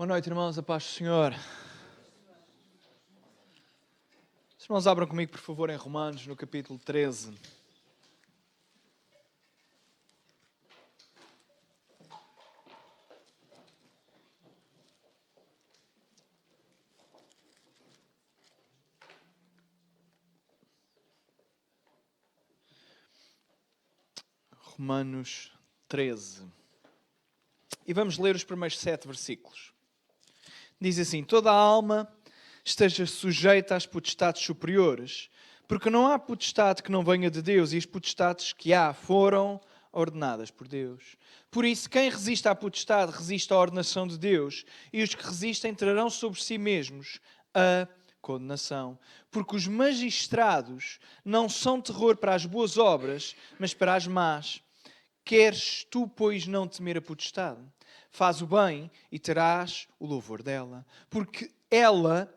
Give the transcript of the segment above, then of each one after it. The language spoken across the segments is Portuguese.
Boa noite, irmãos, a paz do Senhor. Os irmãos abram comigo, por favor, em Romanos, no capítulo 13. Romanos 13. E vamos ler os primeiros 7 versículos. Diz assim: toda a alma esteja sujeita às potestades superiores, porque não há potestade que não venha de Deus, e as potestades que há foram ordenadas por Deus. Por isso, quem resiste à potestade resiste à ordenação de Deus, e os que resistem trarão sobre si mesmos a condenação. Porque os magistrados não são terror para as boas obras, mas para as más. Queres tu, pois, não temer a potestade? Faz o bem e terás o louvor dela, porque ela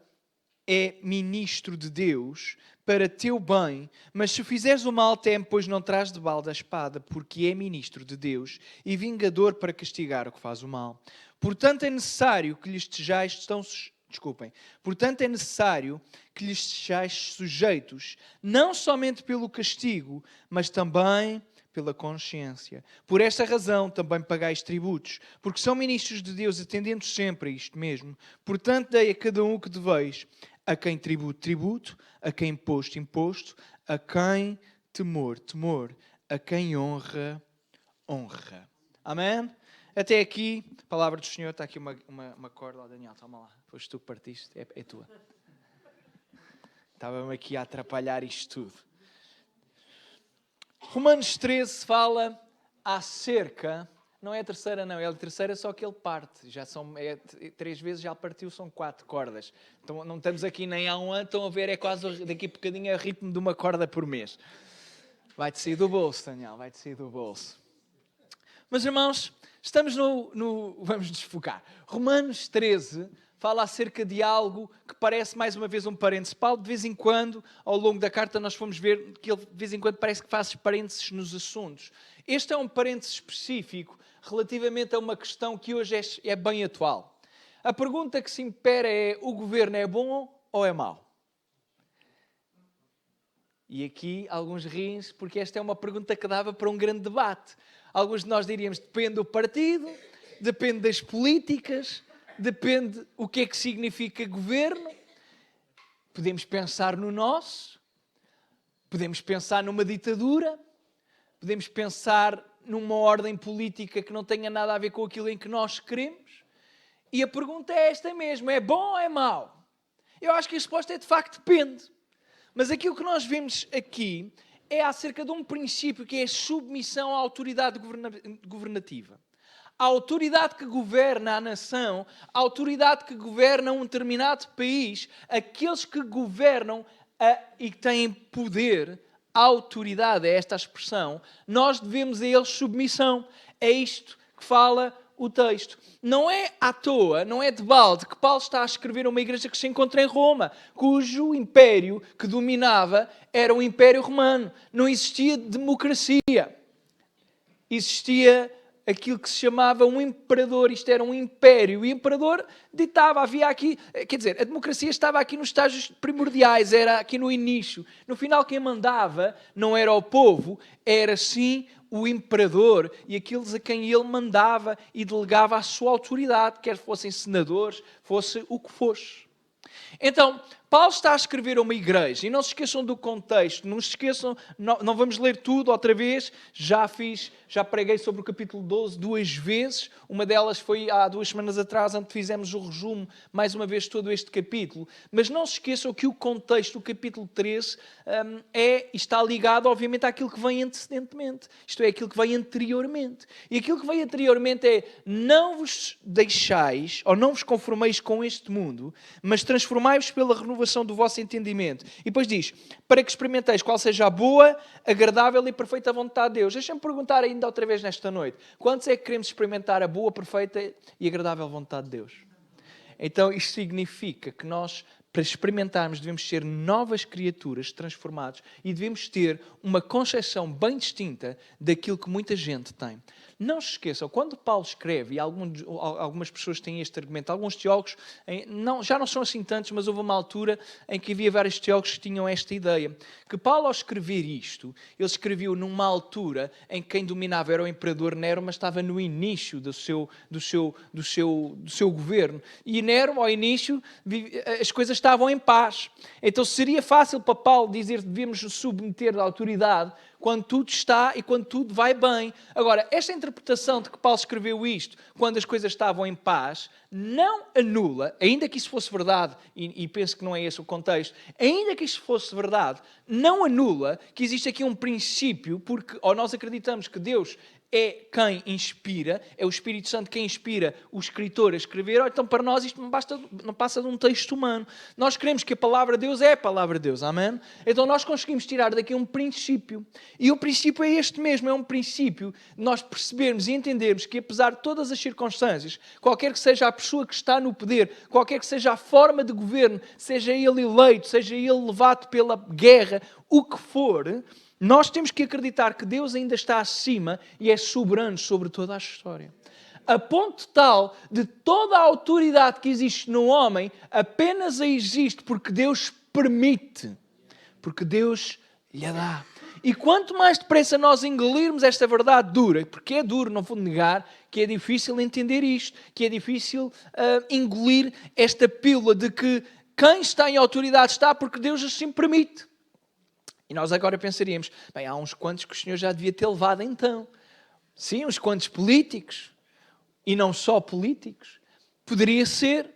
é ministro de Deus para teu bem, mas se fizeres o mal, teme, pois não traz de balde a espada, porque é ministro de Deus e vingador para castigar o que faz o mal. Portanto, é necessário que lhes estejais sujeitos, não somente pelo castigo, mas também pela consciência. Por esta razão também pagais tributos, porque são ministros de Deus, atendendo sempre a isto mesmo. Portanto, dei a cada um o que deveis: a quem tributo, tributo; a quem imposto, imposto; a quem temor, temor; a quem honra, honra. Amém? Até aqui, a palavra do Senhor. Está aqui uma corda, ó Daniel, toma lá. Foste tu que partiste, é tua. Estava-me aqui a atrapalhar isto tudo. Romanos 13 fala acerca, não é a terceira não, é a terceira só que ele parte. Já são 3 vezes, já partiu, são 4 cordas. Então não estamos aqui nem há um ano, estão a ver, é quase daqui a bocadinho é o ritmo de uma corda por mês. Vai-te sair do bolso, Daniel, vai-te sair do bolso. Mas irmãos, estamos vamos desfocar. Romanos 13 fala acerca de algo que parece mais uma vez um parênteses. Paulo, de vez em quando, ao longo da carta, nós fomos ver que ele, de vez em quando, parece que faz parênteses nos assuntos. Este é um parênteses específico relativamente a uma questão que hoje é bem atual. A pergunta que se impera é: o governo é bom ou é mau? E aqui alguns riem-se, porque esta é uma pergunta que dava para um grande debate. Alguns de nós diríamos: depende do partido, depende das políticas, depende o que é que significa governo. Podemos pensar no nosso, podemos pensar numa ditadura, podemos pensar numa ordem política que não tenha nada a ver com aquilo em que nós queremos. E a pergunta é esta mesmo: é bom ou é mau? Eu acho que a resposta é de facto depende. Mas aquilo que nós vemos aqui é acerca de um princípio que é a submissão à autoridade governativa. A autoridade que governa a nação, a autoridade que governa um determinado país, aqueles que governam e que têm poder, a autoridade é esta expressão, nós devemos a eles submissão. É isto que fala o texto. Não é à toa, não é de balde que Paulo está a escrever a uma igreja que se encontra em Roma, cujo império que dominava era o Império Romano. Não existia democracia. Existia aquilo que se chamava um imperador. Isto era um império. O imperador ditava, havia aqui... Quer dizer, a democracia estava aqui nos estágios primordiais, era aqui no início. No final, quem mandava não era o povo, era sim o imperador e aqueles a quem ele mandava e delegava a sua autoridade, quer fossem senadores, fosse o que fosse. Então, Paulo está a escrever a uma igreja, e não se esqueçam do contexto, não se esqueçam, não vamos ler tudo outra vez, já preguei sobre o capítulo 12 2 vezes, uma delas foi há 2 semanas atrás, onde fizemos o resumo, mais uma vez, todo este capítulo, mas não se esqueçam que o contexto do capítulo 13 está ligado, obviamente, àquilo que vem antecedentemente, isto é, aquilo que vem anteriormente, e aquilo que vem anteriormente é: não vos deixais, ou não vos conformeis com este mundo, mas transformai-vos pela renovação do vosso entendimento. E depois diz: para que experimenteis qual seja a boa, agradável e perfeita vontade de Deus. Deixa-me perguntar ainda outra vez nesta noite: quantos é que queremos experimentar a boa, perfeita e agradável vontade de Deus? Então isto significa que nós para experimentarmos, devemos ser novas criaturas transformadas e devemos ter uma concepção bem distinta daquilo que muita gente tem. Não se esqueçam, quando Paulo escreve, e algumas pessoas têm este argumento, alguns teólogos, já não são assim tantos, mas houve uma altura em que havia vários teólogos que tinham esta ideia, que Paulo, ao escrever isto, ele escreveu numa altura em que quem dominava era o imperador Nero, mas estava no início do seu governo. E Nero, ao início, as coisas estavam em paz. Então seria fácil para Paulo dizer que devemos nos submeter à autoridade quando tudo está e quando tudo vai bem. Agora, esta interpretação de que Paulo escreveu isto quando as coisas estavam em paz, não anula, ainda que isso fosse verdade, e penso que não é esse o contexto, ainda que isso fosse verdade, não anula que existe aqui um princípio, porque ou nós acreditamos que Deus é quem inspira, é o Espírito Santo quem inspira o escritor a escrever, ou então para nós isto não passa de um texto humano. Nós queremos que a palavra de Deus é a palavra de Deus, amém? Então nós conseguimos tirar daqui um princípio, e o princípio é este mesmo, é um princípio de nós percebermos e entendermos que apesar de todas as circunstâncias, qualquer que seja a pessoa que está no poder, qualquer que seja a forma de governo, seja ele eleito, seja ele levado pela guerra, o que for, nós temos que acreditar que Deus ainda está acima e é soberano sobre toda a história. A ponto tal de toda a autoridade que existe no homem apenas existe porque Deus permite, porque Deus lhe dá. E quanto mais depressa nós engolirmos esta verdade dura, porque é duro, não vou negar, que é difícil entender isto, que é difícil engolir esta pílula de que quem está em autoridade está porque Deus assim permite. E nós agora pensaríamos, bem, há uns quantos que o Senhor já devia ter levado então. Sim, uns quantos políticos, e não só políticos. Poderia ser,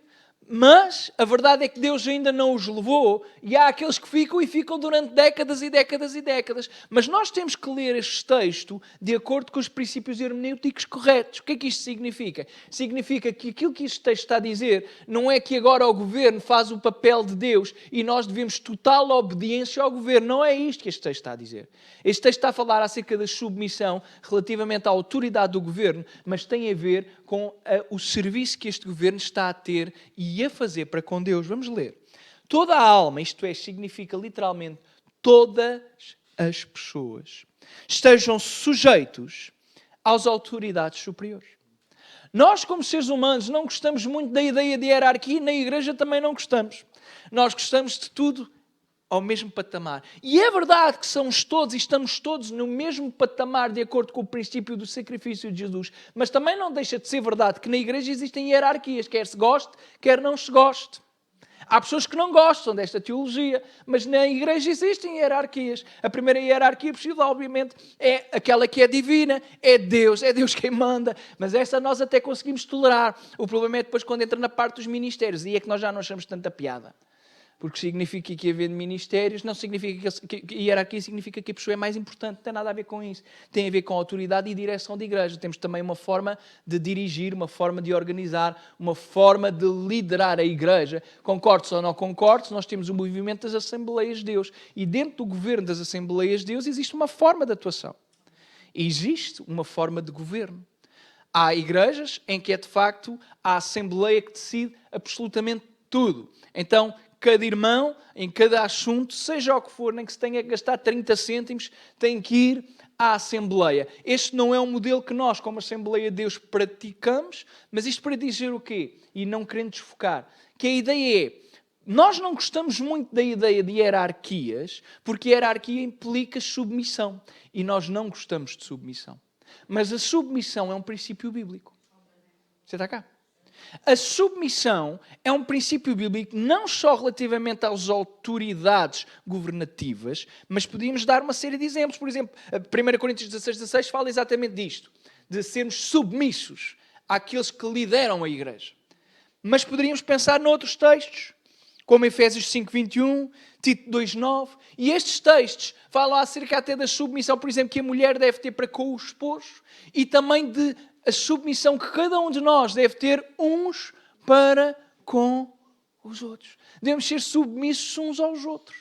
mas a verdade é que Deus ainda não os levou, e há aqueles que ficam e ficam durante décadas e décadas e décadas. Mas nós temos que ler este texto de acordo com os princípios hermenêuticos corretos. O que é que isto significa? Significa que aquilo que este texto está a dizer não é que agora o governo faz o papel de Deus e nós devemos total obediência ao governo. Não é isto que este texto está a dizer. Este texto está a falar acerca da submissão relativamente à autoridade do governo, mas tem a ver com o serviço que este governo está a ter e a fazer para com Deus. Vamos ler. Toda a alma, isto é, significa literalmente todas as pessoas, estejam sujeitos às autoridades superiores. Nós, como seres humanos, não gostamos muito da ideia de hierarquia, na igreja também não gostamos. Nós gostamos de tudo ao mesmo patamar. E é verdade que somos todos e estamos todos no mesmo patamar de acordo com o princípio do sacrifício de Jesus. Mas também não deixa de ser verdade que na igreja existem hierarquias, quer se goste, quer não se goste. Há pessoas que não gostam desta teologia, mas na igreja existem hierarquias. A primeira hierarquia possível, obviamente, é aquela que é divina, é Deus quem manda. Mas essa nós até conseguimos tolerar. O problema é depois quando entra na parte dos ministérios, e é que nós já não achamos tanta piada. Porque significa que haver ministérios, não significa que hierarquia significa que a pessoa é mais importante, não tem nada a ver com isso. Tem a ver com autoridade e direção de igreja. Temos também uma forma de dirigir, uma forma de organizar, uma forma de liderar a igreja. Concordes ou não concordes, nós temos o movimento das Assembleias de Deus. E dentro do governo das Assembleias de Deus existe uma forma de atuação. Existe uma forma de governo. Há igrejas em que é de facto a Assembleia que decide absolutamente tudo. Então, cada irmão, em cada assunto, seja o que for, nem que se tenha que gastar 30 cêntimos, tem que ir à Assembleia. Este não é um modelo que nós, como Assembleia de Deus, praticamos, mas isto para dizer o quê? E não querendo desfocar. Que a ideia é, nós não gostamos muito da ideia de hierarquias, porque hierarquia implica submissão. E nós não gostamos de submissão. Mas a submissão é um princípio bíblico. Você está cá? A submissão é um princípio bíblico não só relativamente às autoridades governativas, mas podíamos dar uma série de exemplos. Por exemplo, 1 Coríntios 16 fala exatamente disto, de sermos submissos àqueles que lideram a igreja. Mas poderíamos pensar noutros textos, como Efésios 5:21, Tito 2:9, e estes textos falam acerca até da submissão, por exemplo, que a mulher deve ter para com o esposo, e também de a submissão que cada um de nós deve ter uns para com os outros. Devemos ser submissos uns aos outros.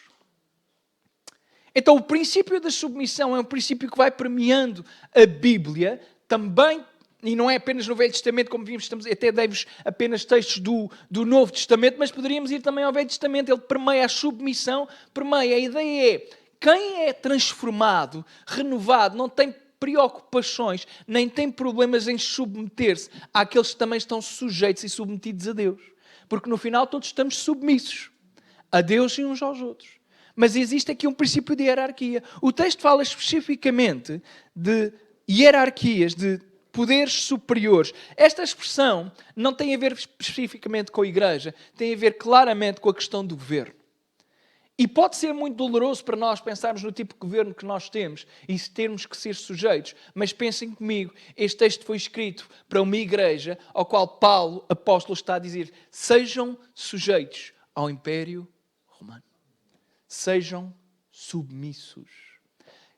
Então, o princípio da submissão é um princípio que vai permeando a Bíblia, também e não é apenas no Velho Testamento, como vimos, até dei-vos apenas textos do Novo Testamento, mas poderíamos ir também ao Velho Testamento. Ele permeia a submissão, permeia. A ideia é, quem é transformado, renovado, não tem preocupações, nem tem problemas em submeter-se àqueles que também estão sujeitos e submetidos a Deus. Porque no final todos estamos submissos a Deus e uns aos outros. Mas existe aqui um princípio de hierarquia. O texto fala especificamente de hierarquias, de poderes superiores. Esta expressão não tem a ver especificamente com a igreja, tem a ver claramente com a questão do governo. E pode ser muito doloroso para nós pensarmos no tipo de governo que nós temos e termos que ser sujeitos. Mas pensem comigo, este texto foi escrito para uma igreja ao qual Paulo, apóstolo, está a dizer: sejam sujeitos ao Império Romano. Sejam submissos.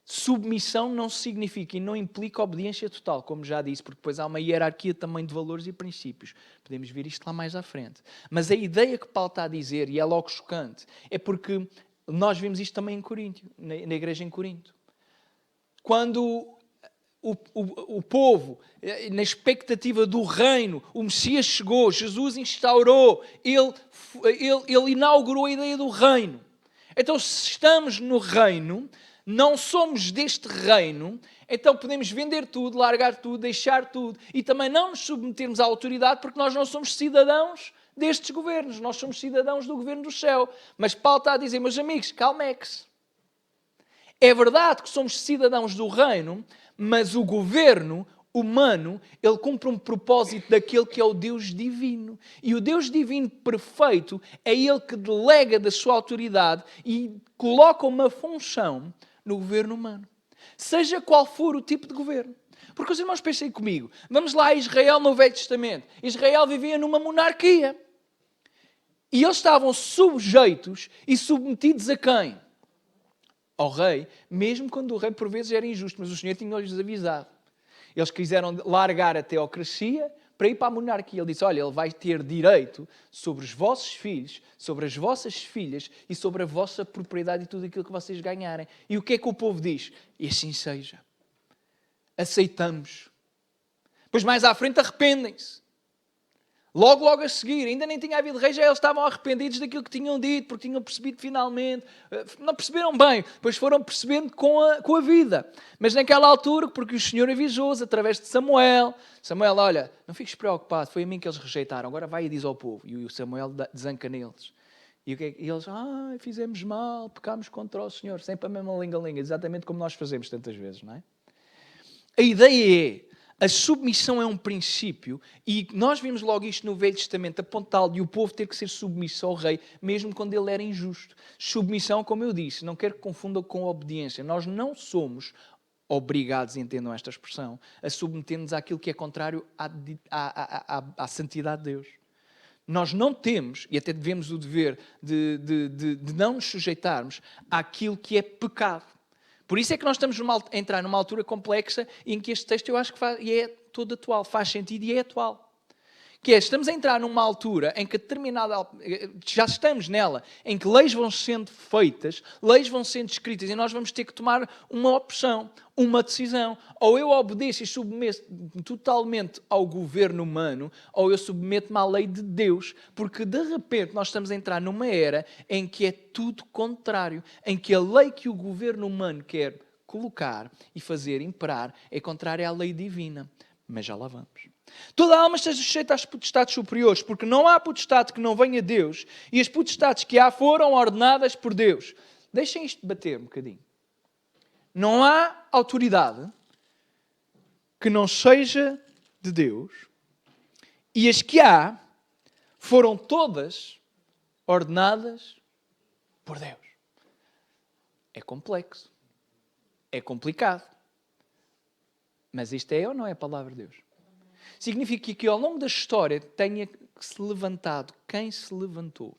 Submissão não significa e não implica obediência total, como já disse, porque depois há uma hierarquia também de valores e princípios. Podemos ver isto lá mais à frente. Mas a ideia que Paulo está a dizer, e é logo chocante, é porque nós vemos isto também em Corinto, na igreja em Corinto. Quando o povo, na expectativa do reino, o Messias chegou, Jesus instaurou, ele inaugurou a ideia do reino. Então, se estamos no reino, não somos deste reino, então podemos vender tudo, largar tudo, deixar tudo e também não nos submetermos à autoridade, porque nós não somos cidadãos destes governos, nós somos cidadãos do governo do céu. Mas Paulo está a dizer, meus amigos, calmex. É verdade que somos cidadãos do reino, mas o governo humano, ele cumpre um propósito daquele que é o Deus divino. E o Deus divino perfeito é ele que delega da sua autoridade e coloca uma função no governo humano. Seja qual for o tipo de governo. Porque os irmãos pensem comigo, vamos lá a Israel no Velho Testamento. Israel vivia numa monarquia. E eles estavam sujeitos e submetidos a quem? Ao rei, mesmo quando o rei por vezes era injusto, mas o Senhor tinha-lhes avisado. Eles quiseram largar a teocracia para ir para a monarquia. Ele disse, olha, ele vai ter direito sobre os vossos filhos, sobre as vossas filhas e sobre a vossa propriedade e tudo aquilo que vocês ganharem. E o que é que o povo diz? E assim seja. Aceitamos. Pois mais à frente arrependem-se. Logo a seguir, ainda nem tinha havido rei, já eles estavam arrependidos daquilo que tinham dito, porque tinham percebido finalmente. Não perceberam bem, depois foram percebendo com a vida. Mas naquela altura, porque o Senhor avisou-os através de Samuel. Samuel, olha, não fiques preocupado, foi a mim que eles rejeitaram, agora vai e diz ao povo. E o Samuel desanca neles. E eles, fizemos mal, pecámos contra o Senhor. Sempre a mesma linga-linga, exatamente como nós fazemos tantas vezes, não é? A ideia é, a submissão é um princípio e nós vimos logo isto no Velho Testamento, apontado de o povo ter que ser submisso ao rei, mesmo quando ele era injusto. Submissão, como eu disse, não quero que confundam com obediência. Nós não somos obrigados, entendam esta expressão, a submeter-nos àquilo que é contrário à santidade de Deus. Nós não temos, e até devemos o dever, de não nos sujeitarmos àquilo que é pecado. Por isso é que nós estamos a entrar numa altura complexa em que este texto eu acho que é todo atual, faz sentido e é atual. Que é, estamos a entrar numa altura em que já estamos nela, em que leis vão sendo feitas, leis vão sendo escritas e nós vamos ter que tomar uma opção, uma decisão. Ou eu obedeço e submeto totalmente ao governo humano, ou eu submeto-me à lei de Deus, porque de repente nós estamos a entrar numa era em que é tudo contrário, em que a lei que o governo humano quer colocar e fazer imperar é contrária à lei divina. Mas já lá vamos. Toda a alma está sujeita às potestades superiores, porque não há potestade que não venha de Deus, e as potestades que há foram ordenadas por Deus. Deixem isto bater um bocadinho. Não há autoridade que não seja de Deus, e as que há foram todas ordenadas por Deus. É complexo. É complicado. Mas isto é ou não é a palavra de Deus? Significa que ao longo da história tenha se levantado quem se levantou.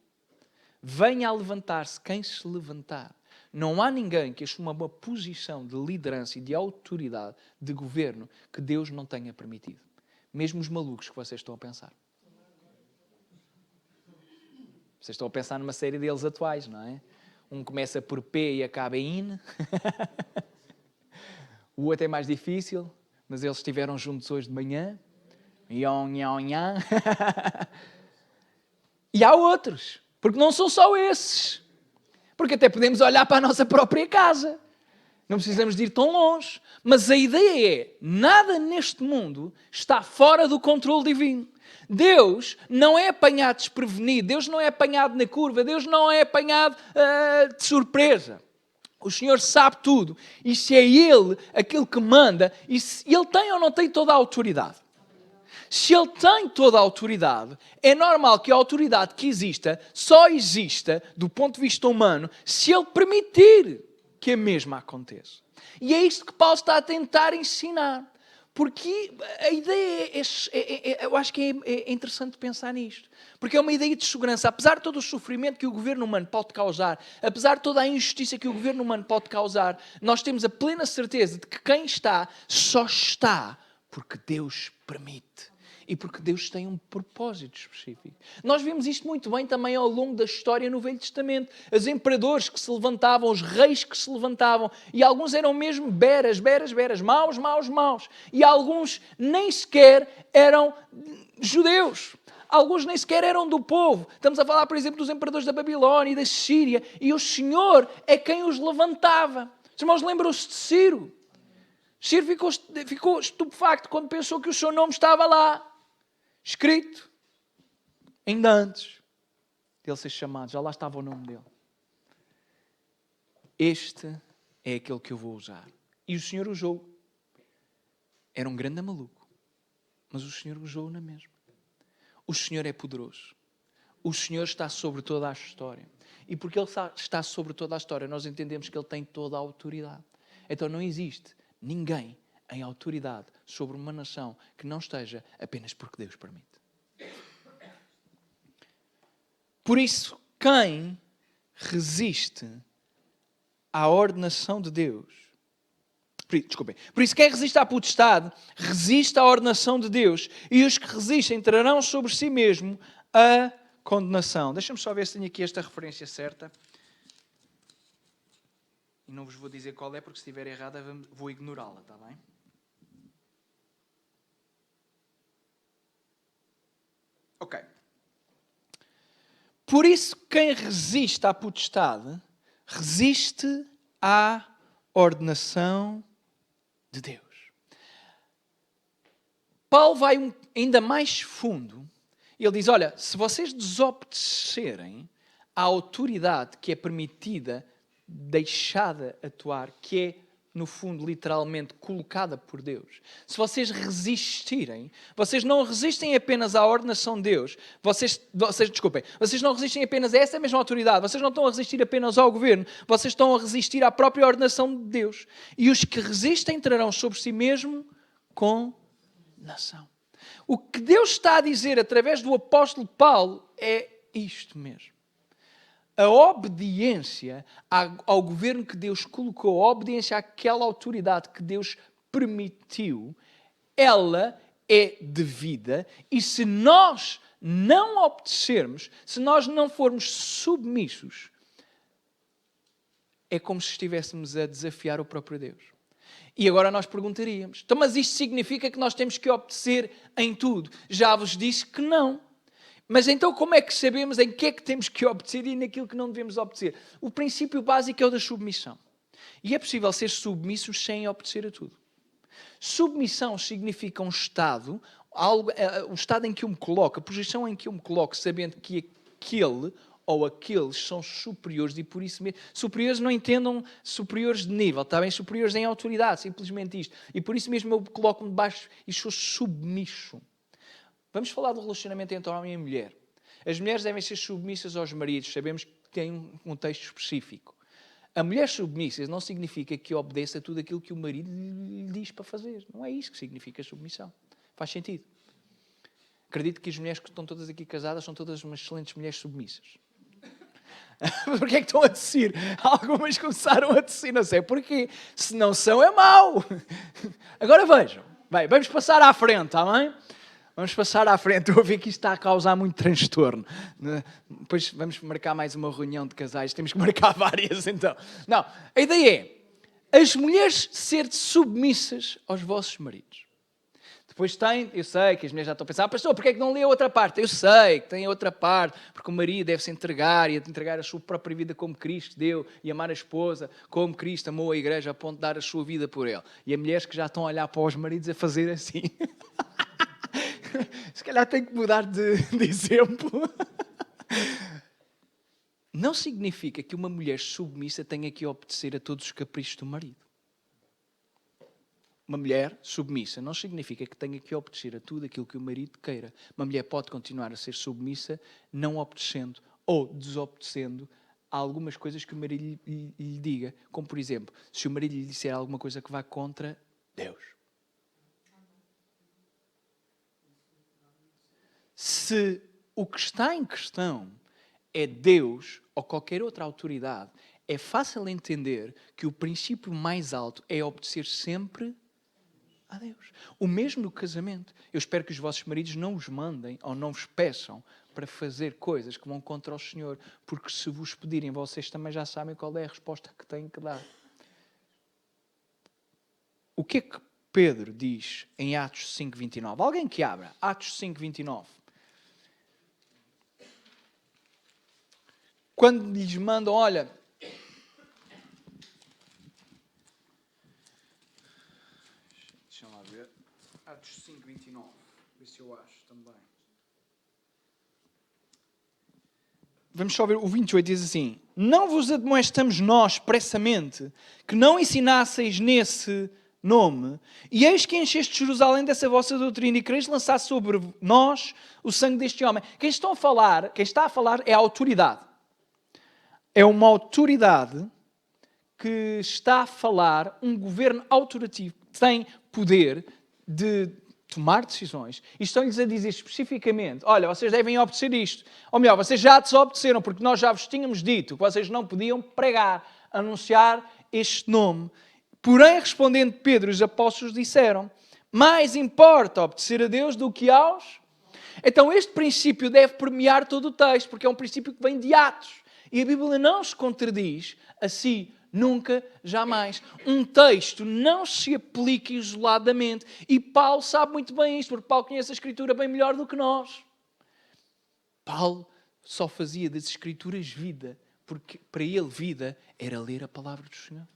Venha a levantar-se quem se levantar. Não há ninguém que assuma uma posição de liderança e de autoridade, de governo, que Deus não tenha permitido. Mesmo os malucos que vocês estão a pensar. Vocês estão a pensar numa série deles atuais, não é? Um começa por P e acaba em IN. O outro é mais difícil. mas eles estiveram juntos hoje de manhã. Nhon, nhon, nhon. E há outros, porque não são só esses. Porque até podemos olhar para a nossa própria casa. Não precisamos de ir tão longe. Mas a ideia é, nada neste mundo está fora do controle divino. Deus não é apanhado desprevenido, Deus não é apanhado na curva, Deus não é apanhado de surpresa. O Senhor sabe tudo. E se é Ele aquele que manda, e se Ele tem ou não tem toda a autoridade. Se Ele tem toda a autoridade, é normal que a autoridade que exista só exista, do ponto de vista humano, se Ele permitir que a mesma aconteça. E é isto que Paulo está a tentar ensinar. Porque a ideia eu acho que é interessante pensar nisto. Porque é uma ideia de segurança. Apesar de todo o sofrimento que o governo humano pode causar, apesar de toda a injustiça que o governo humano pode causar, nós temos a plena certeza de que quem está, só está porque Deus permite. E porque Deus tem um propósito específico. Nós vemos isto muito bem também ao longo da história no Velho Testamento. Os imperadores que se levantavam, os reis que se levantavam, e alguns eram mesmo beras, maus. E alguns nem sequer eram judeus. Alguns nem sequer eram do povo. Estamos a falar, por exemplo, dos imperadores da Babilónia e da Síria. E o Senhor é quem os levantava. Os irmãos lembram-se de Ciro. Ciro ficou estupefacto quando pensou que o seu nome estava lá. Escrito, ainda antes dele ser chamado, já lá estava o nome dele. Este é aquele que eu vou usar. E o Senhor usou. Era um grande maluco, mas o Senhor usou na mesma. O Senhor é poderoso. O Senhor está sobre toda a história. E porque Ele está sobre toda a história, nós entendemos que Ele tem toda a autoridade. Então não existe ninguém em autoridade sobre uma nação que não esteja apenas porque Deus permite. Por isso, quem resiste à ordenação de Deus, por isso quem resiste à potestade, resiste à ordenação de Deus, e os que resistem trarão sobre si mesmo a condenação. Deixa-me só ver se tenho aqui esta referência certa. E não vos vou dizer qual é, porque se estiver errada vou ignorá-la, está bem? Ok. Por isso, quem resiste à potestade, resiste à ordenação de Deus. Paulo vai ainda mais fundo. Ele diz, olha, se vocês desobedecerem à autoridade que é permitida, deixada atuar, que é, no fundo, literalmente, colocada por Deus. Se vocês resistirem, vocês não resistem apenas à ordenação de Deus, vocês não resistem apenas a essa mesma autoridade, vocês não estão a resistir apenas ao governo, vocês estão a resistir à própria ordenação de Deus. E os que resistem trarão sobre si mesmo condenação. O que Deus está a dizer através do apóstolo Paulo é isto mesmo. A obediência ao governo que Deus colocou, a obediência àquela autoridade que Deus permitiu, ela é devida, e se nós não obedecermos, se nós não formos submissos, é como se estivéssemos a desafiar o próprio Deus. E agora nós perguntaríamos, então, mas isto significa que nós temos que obedecer em tudo? Já vos disse que não. Mas então como é que sabemos em que é que temos que obedecer e naquilo que não devemos obedecer? O princípio básico é o da submissão. E é possível ser submissos sem obedecer a tudo. Submissão significa um estado, um estado em que eu me coloco, a posição em que eu me coloco, sabendo que aquele ou aqueles são superiores, e por isso mesmo, superiores não entendam superiores de nível, está bem? Superiores em autoridade, simplesmente isto. E por isso mesmo eu coloco-me debaixo e sou submisso. Vamos falar do relacionamento entre homem e mulher. As mulheres devem ser submissas aos maridos. Sabemos que tem um contexto específico. A mulher submissa não significa que obedeça a tudo aquilo que o marido lhe diz para fazer. Não é isso que significa submissão. Faz sentido. Acredito que as mulheres que estão todas aqui casadas são todas umas excelentes mulheres submissas. Porquê é que estão a descer? Algumas começaram a descer, não sei porquê. Se não são, é mau. Agora vejam. Bem, vamos passar à frente, está bem? Vamos passar à frente. Eu ouvi que isto está a causar muito transtorno. Depois vamos marcar mais uma reunião de casais. Temos que marcar várias, então. Não, a ideia as mulheres ser submissas aos vossos maridos. Depois tem, eu sei que as mulheres já estão a pensar, pastor, porque é que não lê a outra parte? Eu sei que tem a outra parte, porque o marido deve se entregar e entregar a sua própria vida como Cristo deu e amar a esposa como Cristo amou a igreja a ponto de dar a sua vida por ele. E há mulheres que já estão a olhar para os maridos a fazer assim. Se calhar tem que mudar de exemplo. Não significa que uma mulher submissa tenha que obedecer a todos os caprichos do marido. Uma mulher submissa não significa que tenha que obedecer a tudo aquilo que o marido queira. Uma mulher pode continuar a ser submissa não obedecendo ou desobedecendo a algumas coisas que o marido lhe diga. Como, por exemplo, se o marido lhe disser alguma coisa que vá contra Deus. Se o que está em questão é Deus ou qualquer outra autoridade, é fácil entender que o princípio mais alto é obedecer sempre a Deus. O mesmo no casamento. Eu espero que os vossos maridos não os mandem ou não vos peçam para fazer coisas que vão contra o Senhor, porque se vos pedirem, vocês também já sabem qual é a resposta que têm que dar. O que é que Pedro diz em Atos 5:29? Alguém que abra Atos 5:29. Quando lhes mandam, olha, deixa lá ver, Atos 5:29, ver se eu acho também. Vamos só ver, o 28 diz assim: não vos admoestamos nós, expressamente, que não ensinasseis nesse nome, e eis que encheste Jerusalém dessa vossa doutrina e quereis lançar sobre nós o sangue deste homem. Quem está a falar é a autoridade. É uma autoridade que está a falar, um governo autorativo, que tem poder de tomar decisões. E estão-lhes a dizer especificamente, olha, vocês devem obedecer isto. Ou melhor, vocês já desobedeceram, porque nós já vos tínhamos dito que vocês não podiam pregar, anunciar este nome. Porém, respondendo Pedro, os apóstolos disseram, mais importa obedecer a Deus do que aos... Então este princípio deve permear todo o texto, porque é um princípio que vem de Atos. E a Bíblia não se contradiz a si, nunca, jamais. Um texto não se aplica isoladamente. E Paulo sabe muito bem isto, porque Paulo conhece a Escritura bem melhor do que nós. Paulo só fazia das Escrituras vida, porque para ele vida era ler a palavra do Senhor.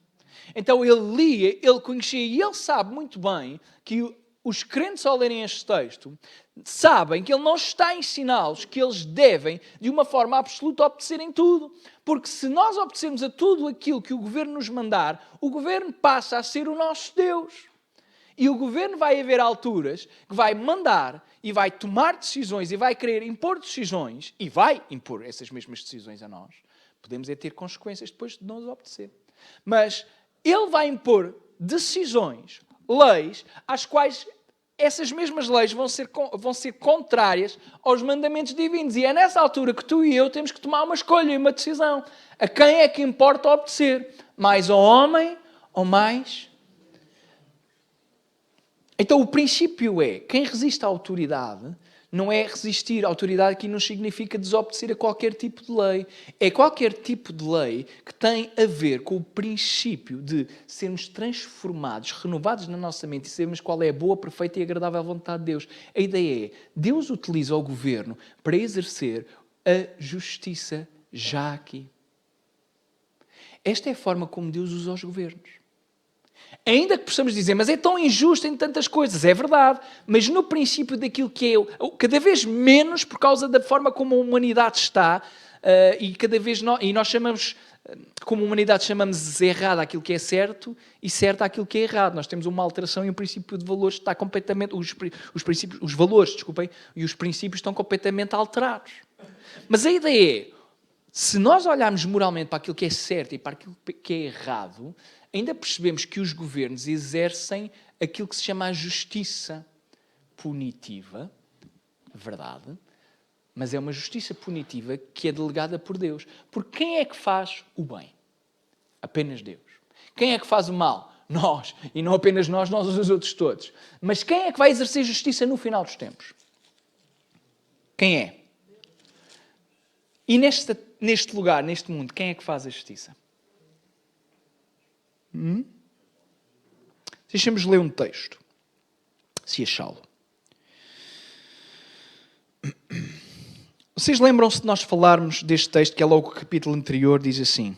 Então ele lia, ele conhecia e ele sabe muito bem que os crentes ao lerem este texto sabem que ele não está a ensiná-los que eles devem, de uma forma absoluta, obedecerem tudo. Porque se nós obedecermos a tudo aquilo que o governo nos mandar, o governo passa a ser o nosso Deus. E o governo vai haver alturas que vai mandar e vai tomar decisões e vai querer impor decisões e vai impor essas mesmas decisões a nós. Podemos é ter consequências depois de não os obedecer. Mas ele vai impor decisões, leis, às quais essas mesmas leis vão ser contrárias aos mandamentos divinos. E é nessa altura que tu e eu temos que tomar uma escolha e uma decisão. A quem é que importa obedecer? Mais ao homem ou mais? Então o princípio é, quem resiste à autoridade, não é resistir à autoridade que não significa desobedecer a qualquer tipo de lei. É qualquer tipo de lei que tem a ver com o princípio de sermos transformados, renovados na nossa mente e sabermos qual é a boa, perfeita e agradável vontade de Deus. A ideia é, Deus utiliza o governo para exercer a justiça já aqui. Esta é a forma como Deus usa os governos. Ainda que possamos dizer, mas é tão injusto em tantas coisas, é verdade, mas no princípio daquilo que é, cada vez menos por causa da forma como a humanidade está, e cada vez nós chamamos, como humanidade chamamos errado aquilo que é certo e certo aquilo que é errado. Nós temos uma alteração e um princípio de valores que está completamente, os valores, desculpem, e os princípios estão completamente alterados. Mas a ideia é, se nós olharmos moralmente para aquilo que é certo e para aquilo que é errado, ainda percebemos que os governos exercem aquilo que se chama a justiça punitiva, verdade, mas é uma justiça punitiva que é delegada por Deus. Porque quem é que faz o bem? Apenas Deus. Quem é que faz o mal? Nós. E não apenas nós os outros todos. Mas quem é que vai exercer justiça no final dos tempos? Quem é? E neste lugar, neste mundo, quem é que faz a justiça? Deixemos ler um texto, se achá-lo. Vocês lembram-se de nós falarmos deste texto, que é logo o capítulo anterior, diz assim: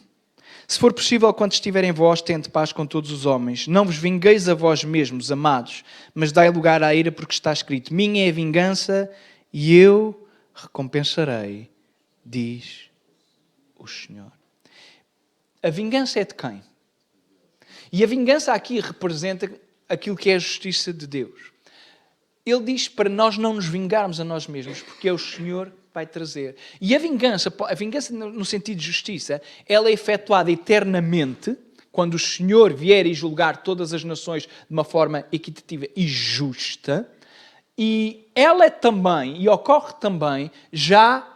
se for possível, quando estiver em vós, tende paz com todos os homens. Não vos vingueis a vós mesmos, amados, mas dai lugar à ira, porque está escrito: minha é a vingança e eu recompensarei, diz o Senhor. A vingança é de quem? E a vingança aqui representa aquilo que é a justiça de Deus. Ele diz para nós não nos vingarmos a nós mesmos, porque é o Senhor que vai trazer. E a vingança no sentido de justiça, ela é efetuada eternamente, quando o Senhor vier e julgar todas as nações de uma forma equitativa e justa. E ela é também, e ocorre também, já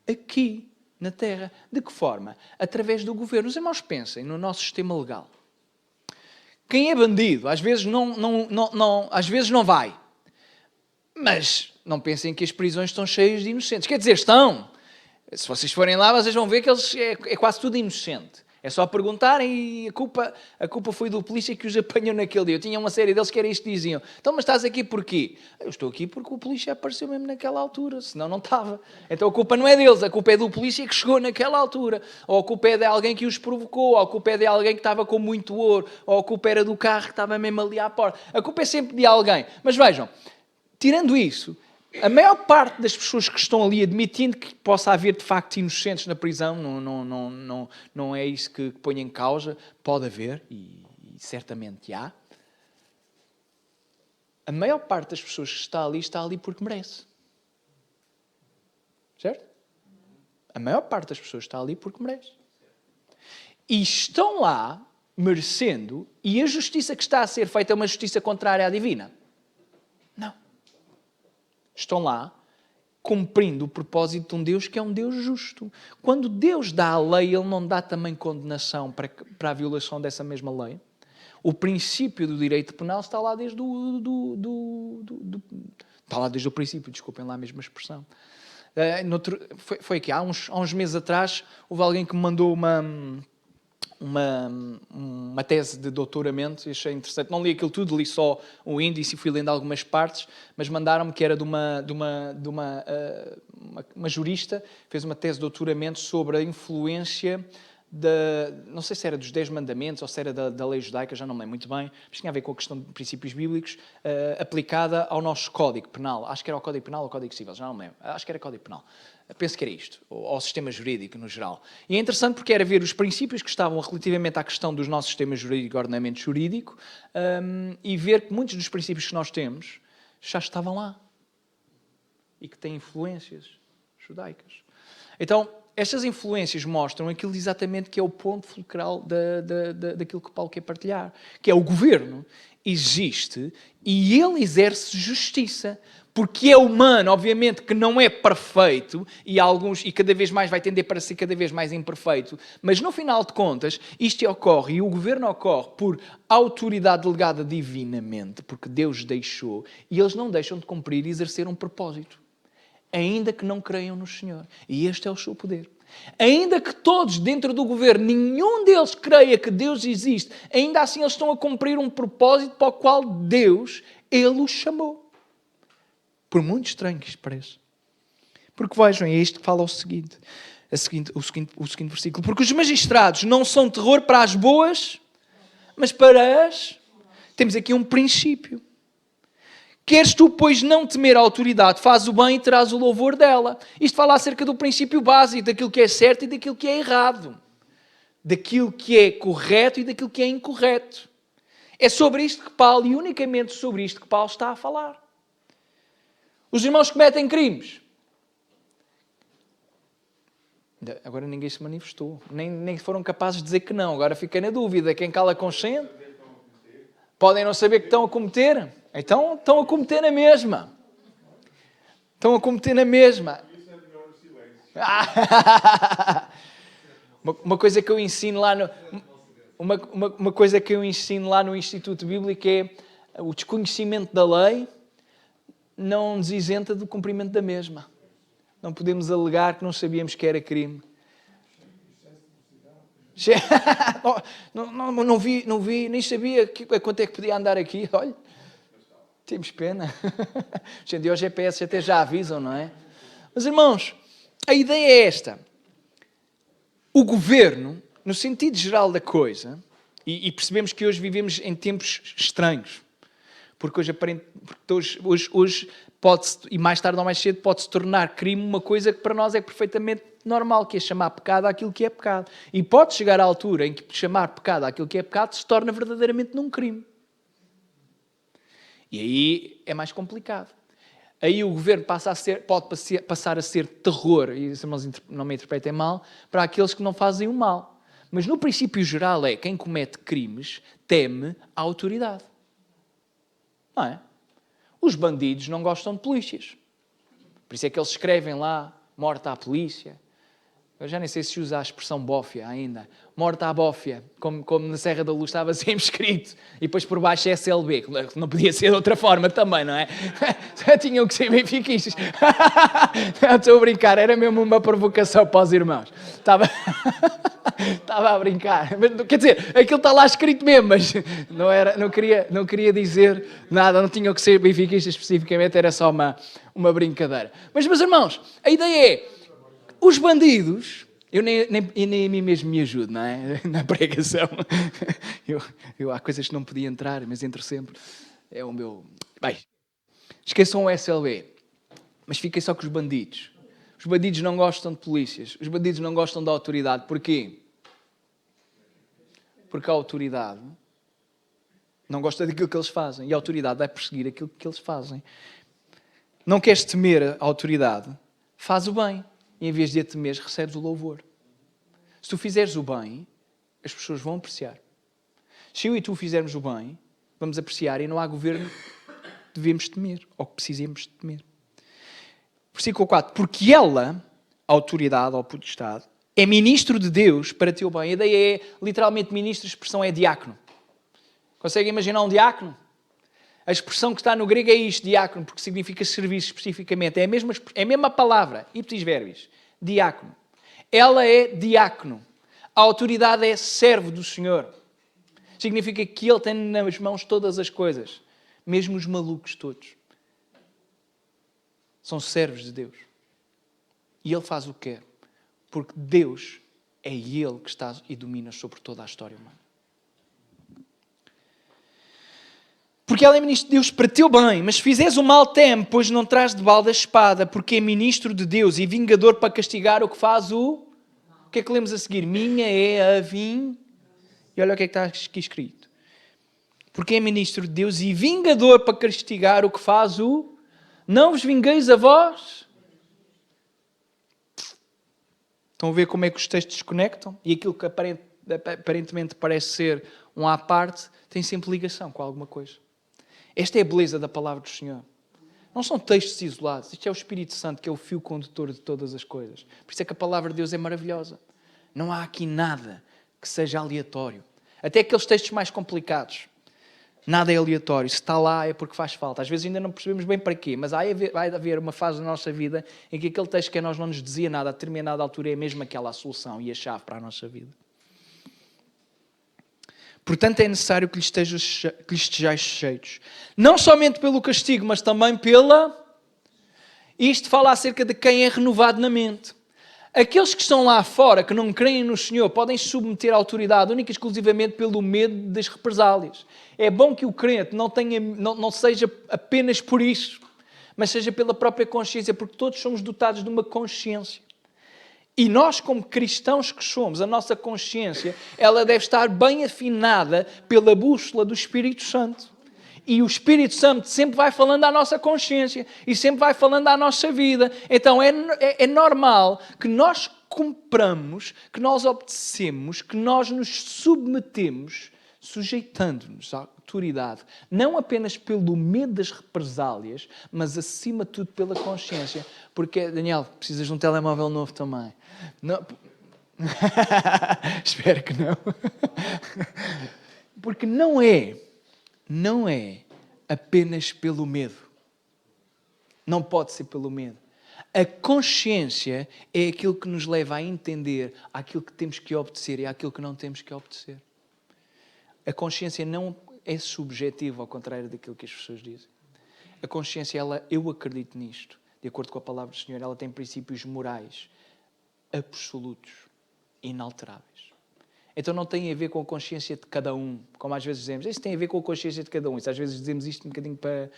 aqui na Terra. De que forma? Através do governo. Os irmãos pensem no nosso sistema legal. Quem é bandido, às vezes não vai. Mas não pensem que as prisões estão cheias de inocentes. Quer dizer, estão. Se vocês forem lá, vocês vão ver que é quase tudo inocente. É só perguntarem e a culpa foi do polícia que os apanhou naquele dia. Eu tinha uma série deles que era isto que diziam: então, mas estás aqui porquê? Eu estou aqui porque o polícia apareceu mesmo naquela altura, senão não estava. Então a culpa não é deles, a culpa é do polícia que chegou naquela altura. Ou a culpa é de alguém que os provocou, ou a culpa é de alguém que estava com muito ouro, ou a culpa era do carro que estava mesmo ali à porta. A culpa é sempre de alguém. Mas vejam, tirando isso, a maior parte das pessoas que estão ali, admitindo que possa haver de facto inocentes na prisão, não é isso que põe em causa, pode haver, e certamente há. A maior parte das pessoas que está ali porque merece. Certo? A maior parte das pessoas está ali porque merece. E estão lá merecendo, e a justiça que está a ser feita é uma justiça contrária à divina. Não. Estão lá cumprindo o propósito de um Deus que é um Deus justo. Quando Deus dá a lei, Ele não dá também condenação para a violação dessa mesma lei. O princípio do direito penal está lá desde está lá desde o princípio, desculpem lá a mesma expressão. Foi aqui, há uns meses atrás, houve alguém que me mandou uma tese de doutoramento, e achei interessante. Não li aquilo tudo, li só o índice e fui lendo algumas partes, mas mandaram-me que era de uma jurista, fez uma tese de doutoramento sobre a influência não sei se era dos 10 mandamentos ou se era da lei judaica, já não me lembro muito bem, mas tinha a ver com a questão de princípios bíblicos, aplicada ao nosso Código Penal. Acho que era o Código Penal ou o Código Civil, já não me lembro. Acho que era Código Penal. Penso que era isto, ao sistema jurídico no geral. E é interessante porque era ver os princípios que estavam relativamente à questão dos nossos sistemas jurídicos e ordenamento jurídico, e ver que muitos dos princípios que nós temos já estavam lá e que têm influências judaicas. Então, estas influências mostram aquilo exatamente que é o ponto fulcral daquilo que Paulo quer partilhar, que é o governo existe e ele exerce justiça, porque é humano, obviamente que não é perfeito e cada vez mais vai tender para ser cada vez mais imperfeito, mas no final de contas isto ocorre e o governo ocorre por autoridade delegada divinamente, porque Deus deixou e eles não deixam de cumprir e exercer um propósito. Ainda que não creiam no Senhor. E este é o seu poder. Ainda que todos dentro do governo, nenhum deles creia que Deus existe, ainda assim eles estão a cumprir um propósito para o qual Deus, Ele os chamou. Por muito estranho que isto pareça. Porque vejam, é isto que fala o seguinte versículo. Porque os magistrados não são terror para as boas, mas para as... Temos aqui um princípio. Queres tu, pois, não temer a autoridade, faz o bem e terás o louvor dela. Isto fala acerca do princípio básico, daquilo que é certo e daquilo que é errado. Daquilo que é correto e daquilo que é incorreto. É sobre isto que Paulo, e unicamente sobre isto que Paulo está a falar. Os irmãos cometem crimes. Agora ninguém se manifestou. Nem foram capazes de dizer que não. Agora fica na dúvida. Quem cala consciente? Podem não saber que estão a cometer. Então estão a cometer na mesma. Estão a cometer na mesma. Uma coisa que eu ensino lá no... Uma coisa que eu ensino lá no Instituto Bíblico é o desconhecimento da lei não nos isenta do cumprimento da mesma. Não podemos alegar que não sabíamos que era crime. Não vi, nem sabia quanto é que podia andar aqui. Olha, temos pena. Hoje em dia os GPS até já avisam, não é? Mas, irmãos, a ideia é esta. O governo, no sentido geral da coisa, e percebemos que hoje vivemos em tempos estranhos, porque hoje pode-se, e mais tarde ou mais cedo, pode-se tornar crime uma coisa que para nós é perfeitamente normal, que é chamar pecado àquilo que é pecado. E pode chegar à altura em que chamar pecado àquilo que é pecado se torna verdadeiramente num crime. E aí é mais complicado. Aí o governo pode passar a ser terror, e se não me interpretem mal, para aqueles que não fazem o mal. Mas no princípio geral é, quem comete crimes teme a autoridade. Não é? Os bandidos não gostam de polícias. Por isso é que eles escrevem lá, morta à polícia. Eu já nem sei se usa a expressão bófia ainda. Morta à bófia, como na Serra da Luz estava sempre escrito. E depois por baixo é SLB, que não podia ser de outra forma também, não é? Tinham que ser benfiquistas. Estou a brincar, era mesmo uma provocação para os irmãos. Estava a brincar. Quer dizer, aquilo está lá escrito mesmo, mas não queria dizer nada, não tinham que ser benfiquistas especificamente, era só uma brincadeira. Mas, meus irmãos, a ideia é, os bandidos, eu nem a mim mesmo me ajudo, não é? Na pregação. Eu há coisas que não podia entrar, mas entro sempre. É o meu... Bem, esqueçam o SLB, mas fiquem só com os bandidos. Os bandidos não gostam de polícias, os bandidos não gostam da autoridade. Porquê? Porque a autoridade não gosta daquilo que eles fazem e a autoridade vai perseguir aquilo que eles fazem. Não queres temer a autoridade? Faz o bem. E em vez de a temer, recebes o louvor. Se tu fizeres o bem, as pessoas vão apreciar. Se eu e tu fizermos o bem, vamos apreciar e não há governo que devemos temer ou que precisemos de temer. Versículo 4. Porque ela, a autoridade ou potestade, é ministro de Deus para teu bem. A ideia é, literalmente, ministro, a expressão é diácono. Conseguem imaginar um diácono? A expressão que está no grego é isto, diácono, porque significa serviço especificamente. É a mesma palavra, ipsis verbis, diácono. Ela é diácono. A autoridade é servo do Senhor. Significa que Ele tem nas mãos todas as coisas, mesmo os malucos todos. São servos de Deus. E Ele faz o que quer, porque Deus é Ele que está e domina sobre toda a história humana. Porque ela é ministro de Deus para teu bem, mas se fizeres o mal, teme, pois não traz de balda a espada, porque é ministro de Deus e vingador para castigar o que faz o... O que é que lemos a seguir? Minha é a E olha o que é que está aqui escrito. Porque é ministro de Deus e vingador para castigar o que faz o... Não vos vingueis a vós. Estão a ver como é que os textos se conectam? E aquilo que aparentemente parece ser um à parte, tem sempre ligação com alguma coisa. Esta é a beleza da palavra do Senhor. Não são textos isolados. Isto é o Espírito Santo, que é o fio condutor de todas as coisas. Por isso é que a palavra de Deus é maravilhosa. Não há aqui nada que seja aleatório. Até aqueles textos mais complicados. Nada é aleatório. Se está lá é porque faz falta. Às vezes ainda não percebemos bem para quê, mas vai haver uma fase da nossa vida em que aquele texto que a nós não nos dizia nada, a determinada altura é mesmo aquela a solução e a chave para a nossa vida. Portanto, é necessário que lhes estejais cheios. Não somente pelo castigo, mas também pela... Isto fala acerca de quem é renovado na mente. Aqueles que estão lá fora, que não creem no Senhor, podem se submeter à autoridade única e exclusivamente pelo medo das represálias. É bom que o crente não seja apenas por isso, mas seja pela própria consciência, porque todos somos dotados de uma consciência. E nós, como cristãos que somos, a nossa consciência, ela deve estar bem afinada pela bússola do Espírito Santo. E o Espírito Santo sempre vai falando à nossa consciência e sempre vai falando à nossa vida. Então é normal que nós cumpramos, que nós obedecemos, que nós nos submetemos, sujeitando-nos à autoridade. Não apenas pelo medo das represálias, mas acima de tudo pela consciência. Porque, Daniel, precisas de um telemóvel novo também. Não... Espero que não. Porque não é apenas pelo medo. Não pode ser pelo medo. A consciência é aquilo que nos leva a entender aquilo que temos que obedecer e aquilo que não temos que obedecer. A consciência não é subjetiva, ao contrário daquilo que as pessoas dizem. A consciência, eu acredito nisto, de acordo com a palavra do Senhor, ela tem princípios morais absolutos, inalteráveis. Então não tem a ver com a consciência de cada um, como às vezes dizemos. Isso tem a ver com a consciência de cada um. Isso, às vezes dizemos isto um bocadinho para...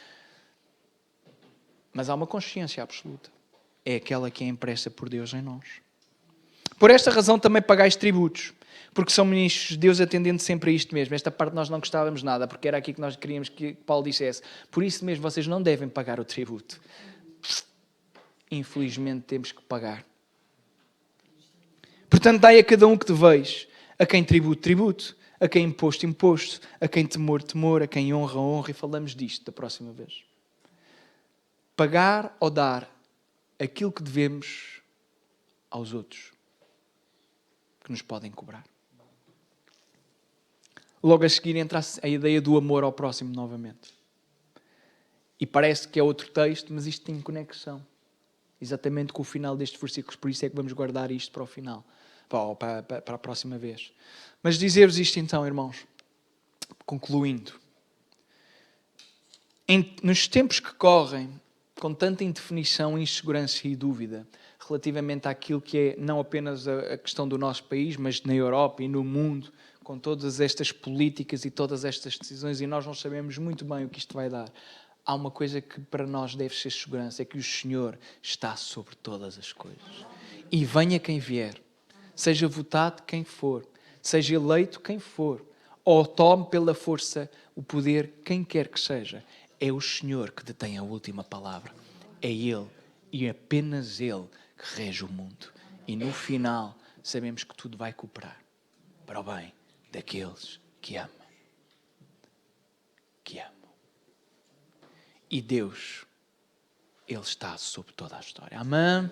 Mas há uma consciência absoluta. É aquela que é impressa por Deus em nós. Por esta razão também pagais tributos, porque são ministros de Deus, atendendo sempre a isto mesmo. Esta parte nós não gostávamos nada, porque era aqui que nós queríamos que Paulo dissesse. Por isso mesmo vocês não devem pagar o tributo. Infelizmente temos que pagar. Portanto, dai a cada um que deveis. A quem tributo, tributo. A quem imposto, imposto. A quem temor, temor. A quem honra, honra. E falamos disto da próxima vez. Pagar ou dar aquilo que devemos aos outros que nos podem cobrar. Logo a seguir entra a ideia do amor ao próximo novamente. E parece que é outro texto, mas isto tem conexão. Exatamente com o final destes versículos. Por isso é que vamos guardar isto para o final. Para a próxima vez. Mas dizer-vos isto então, irmãos. Concluindo. Nos tempos que correm, com tanta indefinição, insegurança e dúvida, relativamente àquilo que é não apenas a questão do nosso país, mas na Europa e no mundo, com todas estas políticas e todas estas decisões, e nós não sabemos muito bem o que isto vai dar. Há uma coisa que para nós deve ser segurança, é que o Senhor está sobre todas as coisas. E venha quem vier, seja votado quem for, seja eleito quem for, ou tome pela força o poder quem quer que seja, é o Senhor que detém a última palavra. É Ele e apenas Ele que rege o mundo. E no final sabemos que tudo vai cooperar para o bem daqueles que amam. Que amam. E Deus, Ele está sobre toda a história. Amém?